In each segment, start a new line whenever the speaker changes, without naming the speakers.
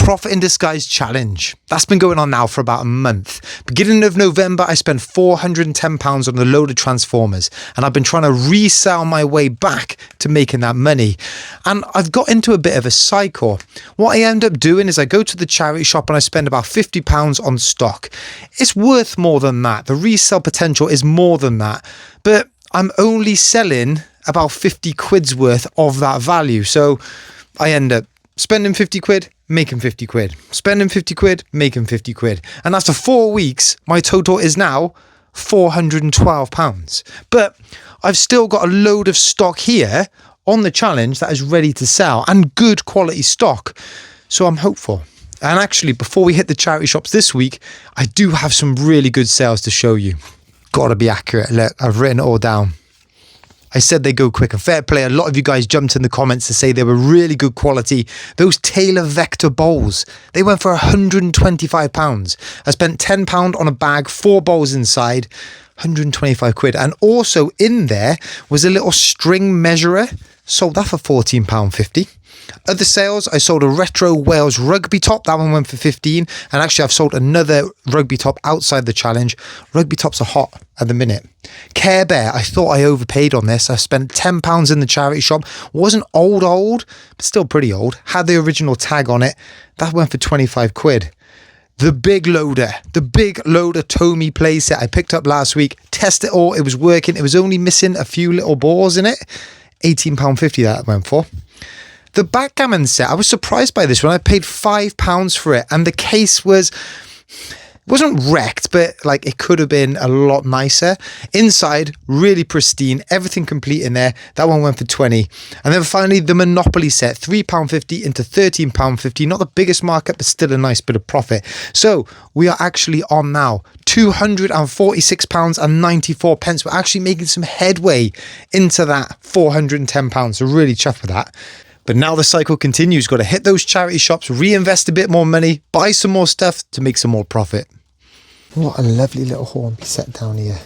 Profit in Disguise challenge. That's been going on now for about a month. Beginning of November, I spent £410 on a load of Transformers, and I've been trying to resell my way back to making that money. And I've got into a bit of a cycle. What I end up doing is I go to the charity shop and I spend about £50 on stock. It's worth more than that. The resale potential is more than that. But I'm only selling about 50 quid's worth of that value. So I end up spending 50 quid, making 50 quid. Spending 50 quid, making 50 quid. And after 4 weeks, my total is now £412. But I've still got a load of stock here on the challenge that is ready to sell, and good quality stock. So I'm hopeful. And actually, before we hit the charity shops this week, I do have some really good sales to show you. Gotta be accurate. Look, I've written it all down. I said they go quick, and fair play. A lot of you guys jumped in the comments to say they were really good quality. Those Taylor Vector bowls, they went for £125. I spent £10 on a bag, 4 bowls inside, 125 quid. And also in there was a little string measurer. Sold that for £14.50. Other sales, I sold a retro Wales rugby top. That one went for 15. And actually, I've sold another rugby top outside the challenge. Rugby tops are hot at the minute. Care Bear, I thought I overpaid on this. I spent £10 in the charity shop. Wasn't old, but still pretty old. Had the original tag on it. That went for 25 quid. The big loader Tomy playset I picked up last week. Tested it all. It was working. It was only missing a few little balls in it. £18.50 that went for. The backgammon set, I was surprised by this one. I paid £5 for it, and the case wasn't wrecked, but like it could have been a lot nicer. Inside, really pristine, everything complete in there. That one went for 20. And then finally, the Monopoly set, £3.50 into £13.50. Not the biggest markup, but still a nice bit of profit. So we are actually on now £246.94. We're actually making some headway into that £410. So really chuffed with that. But now the cycle continues. Got to hit those charity shops, reinvest a bit more money, buy some more stuff to make some more profit. What a lovely little Hornby set down here.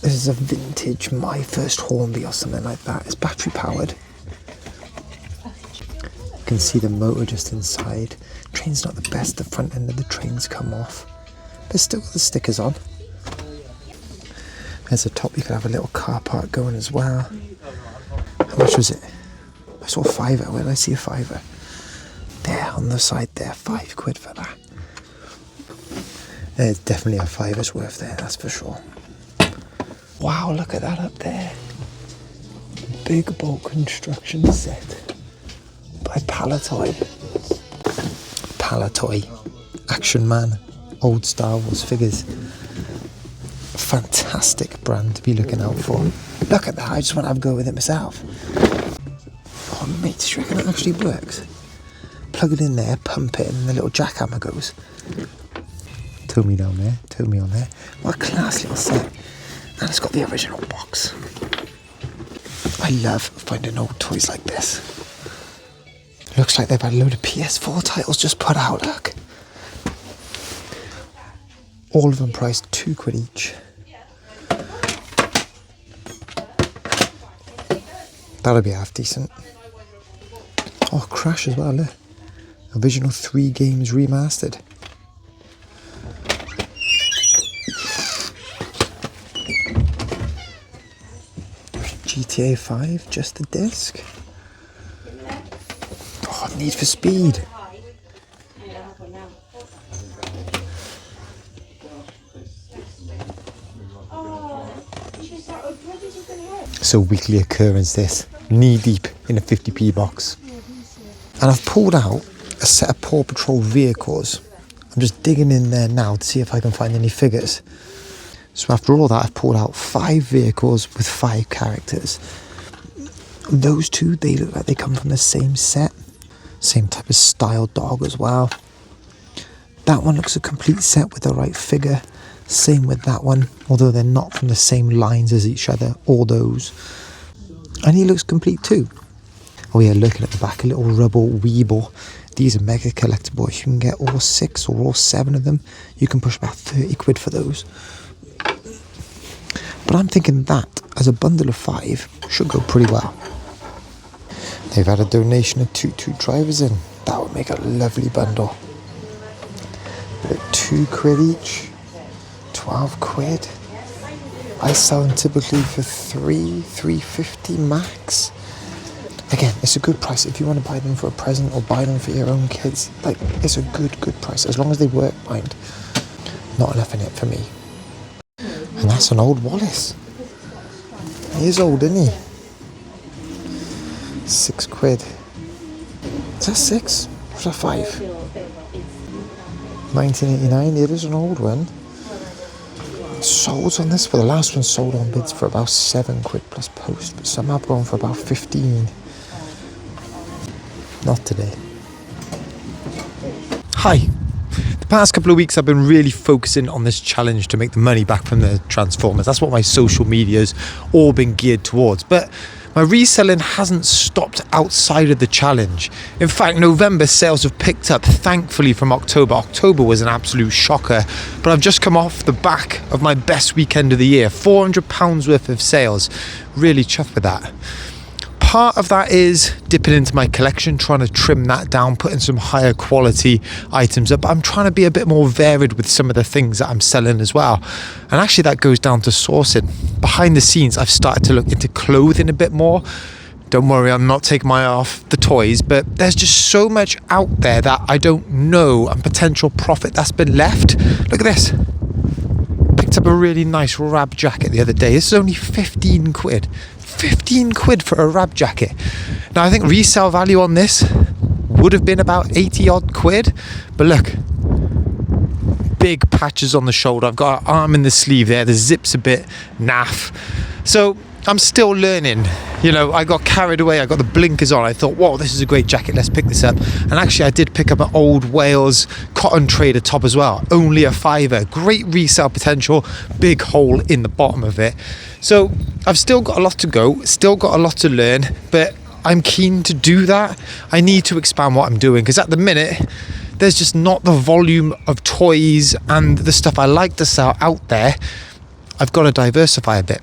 This is a vintage My First Hornby or something like that. It's battery powered. You can see the motor just inside. Train's not the best. The front end of the train's come off, but still got the stickers on. There's a top. You could have a little car park going as well. How much was it? I saw a £5. Where did I see a £5? There, on the side there, 5 quid for that. There's definitely a £5's worth there, that's for sure. Wow, look at that up there. Big bolt construction set by Palatoy. Palatoy, Action Man, old Star Wars figures. Fantastic brand to be looking out for. Look at that, I just want to have a go with it myself. Oh mate, do you reckon it actually works? Plug it in there, pump it, and the little jackhammer goes. Told me down there, told me on there. What a class little set. And it's got the original box. I love finding old toys like this. Looks like they've had a load of PS4 titles just put out, look. All of them priced 2 quid each. That'll be half decent. Oh, Crash as well, look. Original 3 games remastered. GTA 5, just the disc. Oh, Need for Speed. So weekly occurrence this, knee deep in a 50p box. And I've pulled out a set of Paw Patrol vehicles. I'm just digging in there now to see if I can find any figures. So after all that, I've pulled out 5 vehicles with 5 characters. Those 2, they look like they come from the same set. Same type of style dog as well. That one looks a complete set with the right figure. Same with that one, although they're not from the same lines as each other, all those. And he looks complete too. Oh yeah, looking at the back, a little rubble Weeble. These are mega collectibles. You can get all 6 or all 7 of them. You can push about 30 quid for those. But I'm thinking that, as a bundle of 5, should go pretty well. They've had a donation of 2 drivers in. That would make a lovely bundle. But £2 each, 12 quid. I sell them typically for £3.50 max. Again, it's a good price if you want to buy them for a present or buy them for your own kids. Like, it's a good price as long as they work, mind. Not enough in it for me. And that's an old Wallace. He is old, isn't he? £6. Is that 6? Or is that 5? 1989. It is an old one. Sold on this, but the last one sold on bids for about £7 plus post, but some have gone for about 15. Not today. Hi. The past couple of weeks I've been really focusing on this challenge to make the money back from the Transformers. That's what my social media's all been geared towards. But my reselling hasn't stopped outside of the challenge. In fact, November sales have picked up, thankfully, from October. October was an absolute shocker, but I've just come off the back of my best weekend of the year. £400 worth of sales. Really chuffed with that. Part of that is dipping into my collection, trying to trim that down, putting some higher quality items up. But I'm trying to be a bit more varied with some of the things that I'm selling as well. And actually that goes down to sourcing. Behind the scenes, I've started to look into clothing a bit more. Don't worry, I'm not taking my eye off the toys, but there's just so much out there that I don't know and potential profit that's been left. Look at this. Picked up a really nice Rab jacket the other day. This is only 15 quid. 15 quid for a Rab jacket. Now I think resale value on this would have been about 80 odd quid, but look, big patches on the shoulder. I've got an arm in the sleeve there. The zip's a bit naff. So I'm still learning. You know, I got carried away. I got the blinkers on. I thought, whoa, this is a great jacket. Let's pick this up. And actually, I did pick up an old Wales cotton trader top as well. Only a £5. Great resale potential. Big hole in the bottom of it. So I've still got a lot to go. Still got a lot to learn. But I'm keen to do that. I need to expand what I'm doing. Because at the minute, there's just not the volume of toys and the stuff I like to sell out there. I've got to diversify a bit.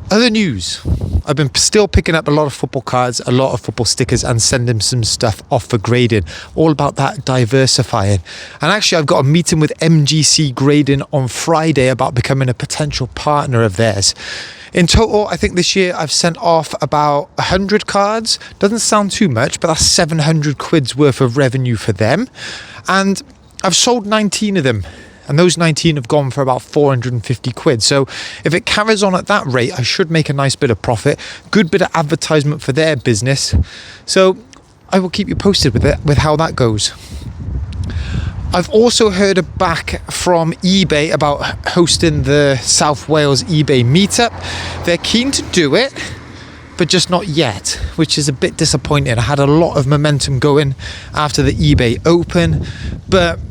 Other news, I've been still picking up a lot of football cards, a lot of football stickers and sending some stuff off for grading. All about that diversifying. And actually I've got a meeting with MGC Grading on Friday about becoming a potential partner of theirs. In total, I think this year I've sent off about 100 cards. Doesn't sound too much, but that's 700 quid's worth of revenue for them. And I've sold 19 of them. And those 19 have gone for about 450 quid. So if it carries on at that rate, I should make a nice bit of profit. Good bit of advertisement for their business. So I will keep you posted with it, with how that goes. I've also heard back from eBay about hosting the South Wales eBay meetup. They're keen to do it, but just not yet, which is a bit disappointing. I had a lot of momentum going after the eBay Open, but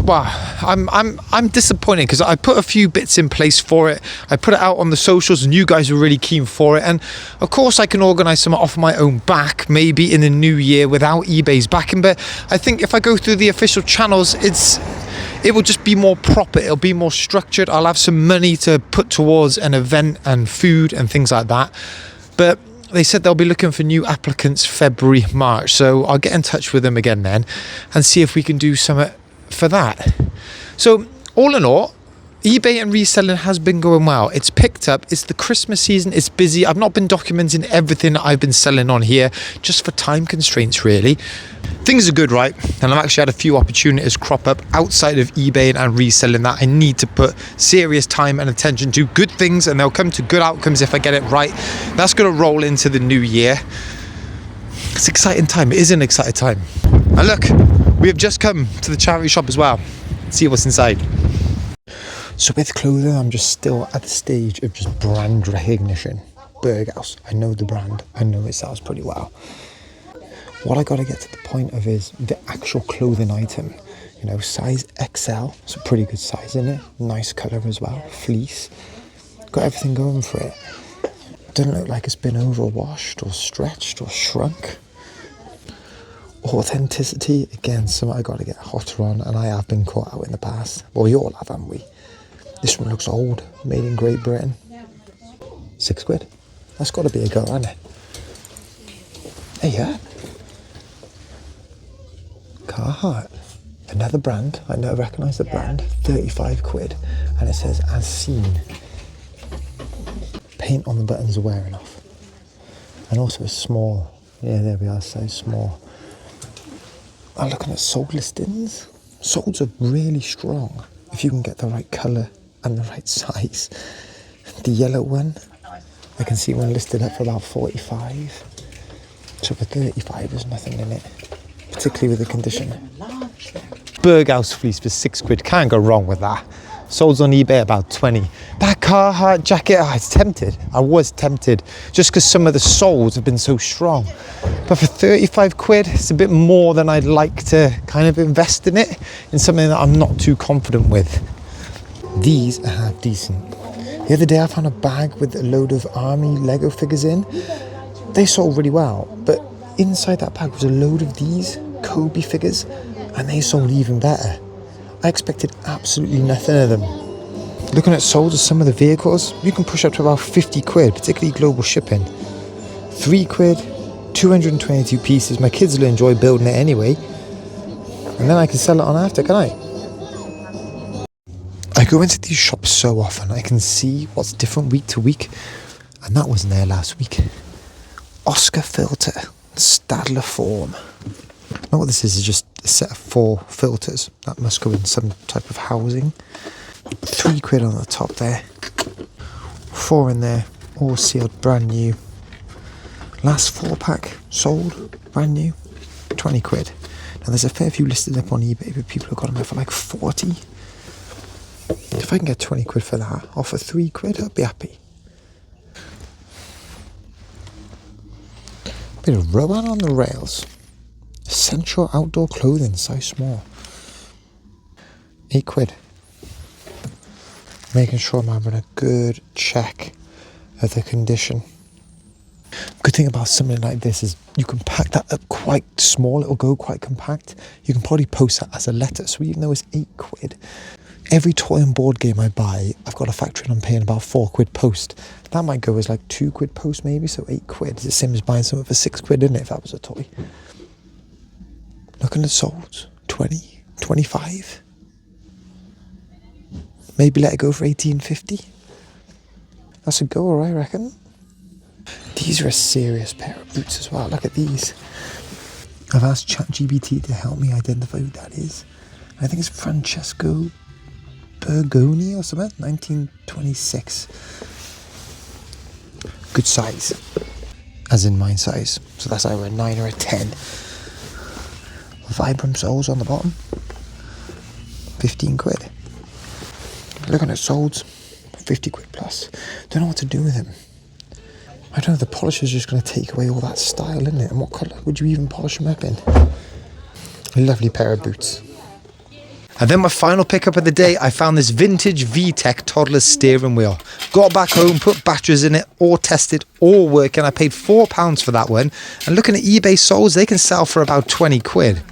well, I'm disappointed because I put a few bits in place for it. I put it out on the socials and you guys were really keen for it. And of course I can organise some off my own back, maybe in the new year without eBay's backing. But I think if I go through the official channels, it will just be more proper. It'll be more structured. I'll have some money to put towards an event and food and things like that. But they said they'll be looking for new applicants February, March. So I'll get in touch with them again then and see if we can do something for that. So all in all, eBay and reselling has been going well. It's picked up. It's the Christmas season. It's busy. I've not been documenting everything that I've been selling on here just for time constraints, really. Things are good, right? And I've actually had a few opportunities crop up outside of eBay and reselling that I need to put serious time and attention to. Good things, and they'll come to good outcomes if I get it right. That's going to roll into the new year. It's an exciting time. It is an exciting time. And look, we have just come to the charity shop as well. Let's see what's inside. So with clothing, I'm just still at the stage of just brand recognition. Berghaus, I know the brand. I know it sells pretty well. What I got to get to the point of is the actual clothing item. You know, size XL. It's a pretty good size in it. Nice colour as well. Fleece. Got everything going for it. Doesn't look like it's been overwashed or stretched or shrunk. Authenticity, again, something I got to get hotter on, and I have been caught out in the past. Well, we all have, haven't we? This one looks old, made in Great Britain. £6. That's got to be a go, hasn't it? Hey, yeah. Carhartt, another brand. I never recognise the brand. 35 quid, and it says as seen. Paint on the buttons are wearing off, and also it's small. Yeah, there we are, so small. I'm looking at sold listings. Solds are really strong if you can get the right colour and the right size. The yellow one, I can see one listed up for about 45. So for 35 there's nothing in it, particularly with the condition. Berghaus fleece for 6 quid, can't go wrong with that. Sold on eBay about 20. That Carhartt jacket, I was tempted, just because some of the soles have been so strong. But for 35 quid, it's a bit more than I'd like to kind of invest in it, in something that I'm not too confident with. These are half decent. The other day I found a bag with a load of army Lego figures in. They sold really well, but inside that bag was a load of these Kobe figures, and they sold even better. I expected absolutely nothing of them. Looking at solds of some of the vehicles, you can push up to about 50 quid, particularly global shipping. 3 quid, 222 pieces. My kids will enjoy building it anyway. And then I can sell it on after, can I? I go into these shops so often, I can see what's different week to week. And that wasn't there last week. Oscar filter, Stadler form. Now what this is just a set of 4 filters that must go in some type of housing. 3 quid on the top there, 4 in there, all sealed, brand new. Last 4-pack sold, brand new, 20 quid. Now there's a fair few listed up on eBay, but people have got them out for like 40. If I can get 20 quid for that, or for 3 quid, I'd be happy. Bit of Rowan on the rails. Essential outdoor clothing, size small. 8 quid. Making sure I'm having a good check of the condition. Good thing about something like this is you can pack that up quite small, it'll go quite compact. You can probably post that as a letter, so even though it's 8 quid, every toy and board game I buy, I've got to factor in I'm paying about 4 quid post. That might go as like 2 quid post maybe, so 8 quid. It's the same as buying something for 6 quid, isn't it, if that was a toy? Looking at solds, 20, 25. Maybe let it go for 18.50. That's a goer, I reckon. These are a serious pair of boots as well. Look at these. I've asked ChatGPT to help me identify who that is. I think it's Francesco Bergoni or something, 1926. Good size, as in mine size. So that's either a 9 or a 10. Vibram soles on the bottom, 15 quid. Looking at soles, 50 quid plus. Don't know what to do with them. I don't know, the polish is just going to take away all that style, isn't it? And what colour would you even polish them up in? A lovely pair of boots. And then my final pickup of the day, I found this vintage VTech toddler steering wheel. Got back home, put batteries in it, all tested, all working. I paid £4 for that one. And looking at eBay soles, they can sell for about 20 quid.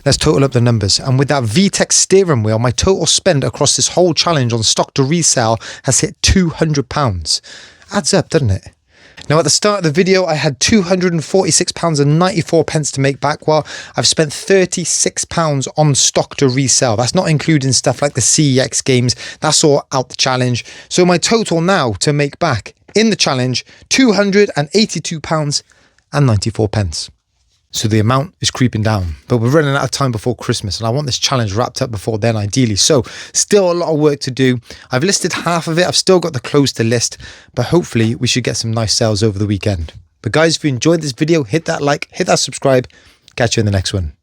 Let's total up the numbers. And with that VTech steering wheel, my total spend across this whole challenge on stock to resell has hit £200. Adds up, doesn't it? Now at the start of the video, I had £246.94 to make back, while I've spent £36 on stock to resell. That's not including stuff like the CEX games. That's all out the challenge. So my total now to make back in the challenge, £282.94. So the amount is creeping down, but we're running out of time before Christmas and I want this challenge wrapped up before then ideally. So still a lot of work to do. I've listed half of it. I've still got the close to list, but hopefully we should get some nice sales over the weekend. But guys, if you enjoyed this video, hit that like, hit that subscribe. Catch you in the next one.